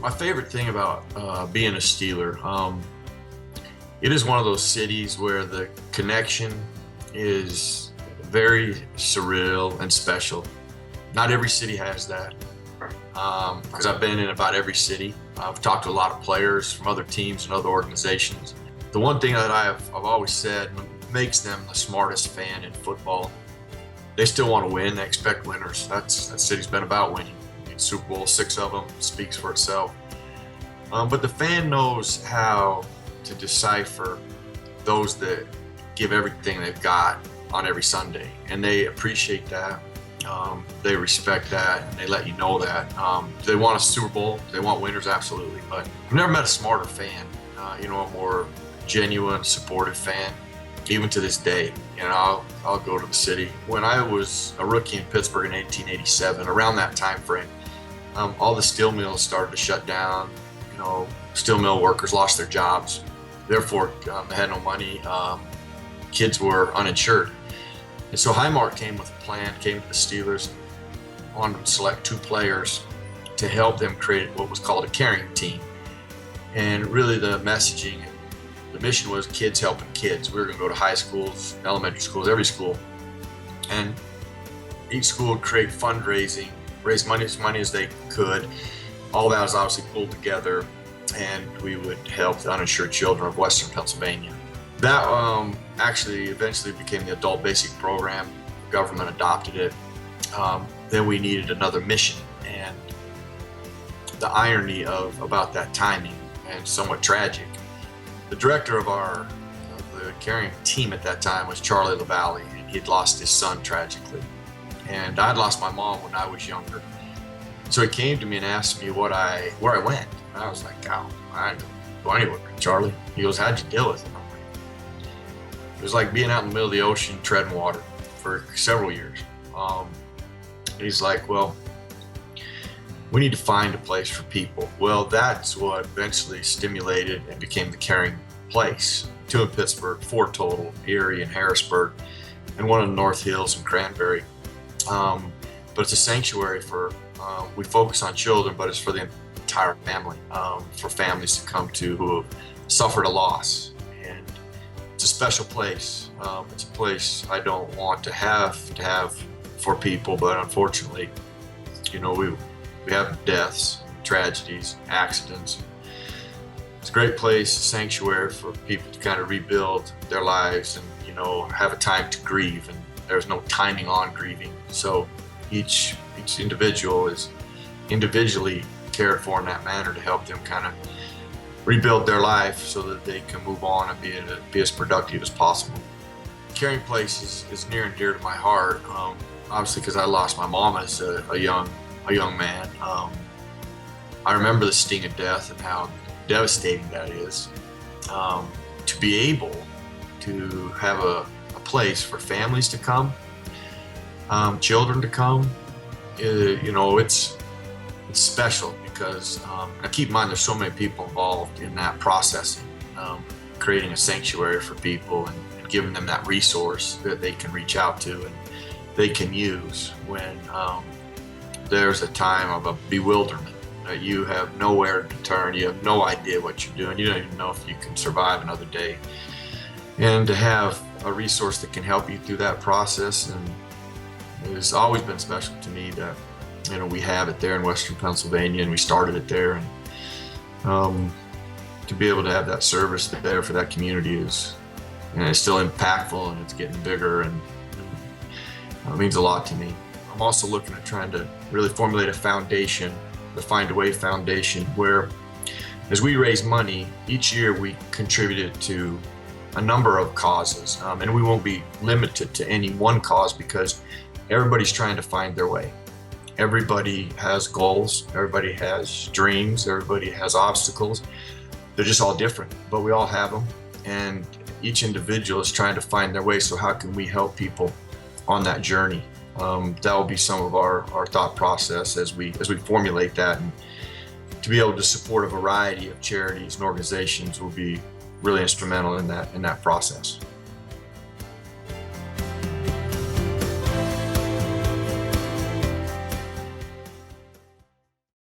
My favorite thing about being a Steeler, it is one of those cities where the connection is very surreal and special. Not every city has that, because I've been in about every city. I've talked to a lot of players from other teams and other organizations. The one thing that I've always said makes them the smartest fan in football, they still want to win. They expect winners. That city's been about winning. Super Bowl, 6 of them, speaks for itself. But the fan knows how to decipher those that give everything they've got on every Sunday, and they appreciate that. They respect that, and they let you know that. They want a Super Bowl, they want winners, absolutely. But I've never met a smarter fan, a more genuine, supportive fan. Even to this day, I'll go to the city. When I was a rookie in Pittsburgh in 1887, around that time frame, all the steel mills started to shut down. Steel mill workers lost their jobs. Therefore, they had no money. Kids were uninsured. And so Highmark came with a plan, came to the Steelers, wanted to select 2 players to help them create what was called a caring team. And really the messaging, the mission was kids helping kids. We were going to go to high schools, elementary schools, every school. And each school would create fundraising, raise as money as they could. All that was obviously pulled together, and we would help the uninsured children of Western Pennsylvania. That actually eventually became the adult basic program. The government adopted it. Then we needed another mission, and the irony about that timing, and somewhat tragic, the director of the caring team at that time was Charlie LaValle, and he'd lost his son tragically. And I'd lost my mom when I was younger. So he came to me and asked me where I went. And I was like, oh, I didn't go anywhere, Charlie. He goes, how'd you deal with it? I'm like, it was like being out in the middle of the ocean treading water for several years. And he's like, well, we need to find a place for people. Well, that's what eventually stimulated and became the caring place. 2 in Pittsburgh, 4 total, Erie and Harrisburg, and 1 in North Hills and Cranberry. But it's a sanctuary for, we focus on children, but it's for the entire family, for families to come to who have suffered a loss. And it's a special place. It's a place I don't want to have for people, but unfortunately, we have deaths, tragedies, accidents. It's a great place, a sanctuary for people to kind of rebuild their lives and, have a time to grieve. And there's no timing on grieving. So each individual is individually cared for in that manner to help them kind of rebuild their life so that they can move on and be as productive as possible. Caring Place is near and dear to my heart, obviously because I lost my mom as a young man. I remember the sting of death and how devastating that is. To be able to have a place for families to come, children to come, it's special because now keep in mind there's so many people involved in that processing, creating a sanctuary for people and giving them that resource that they can reach out to and they can use when there's a time of a bewilderment that you have nowhere to turn, you have no idea what you're doing, you don't even know if you can survive another day. And to have a resource that can help you through that process, and it's always been special to me that we have it there in Western Pennsylvania, and we started it there, and to be able to have that service there for that community is, it's still impactful and it's getting bigger, and it means a lot to me. I'm also looking at trying to really formulate a foundation, the Find a Way Foundation, where as we raise money, each year we contribute it to a number of causes, and we won't be limited to any one cause because everybody's trying to find their way. Everybody has goals, everybody has dreams, everybody has obstacles. They're just all different, but we all have them, and each individual is trying to find their way. So how can we help people on that journey? That will be some of our thought process as we formulate that, and to be able to support a variety of charities and organizations will be really instrumental in that process.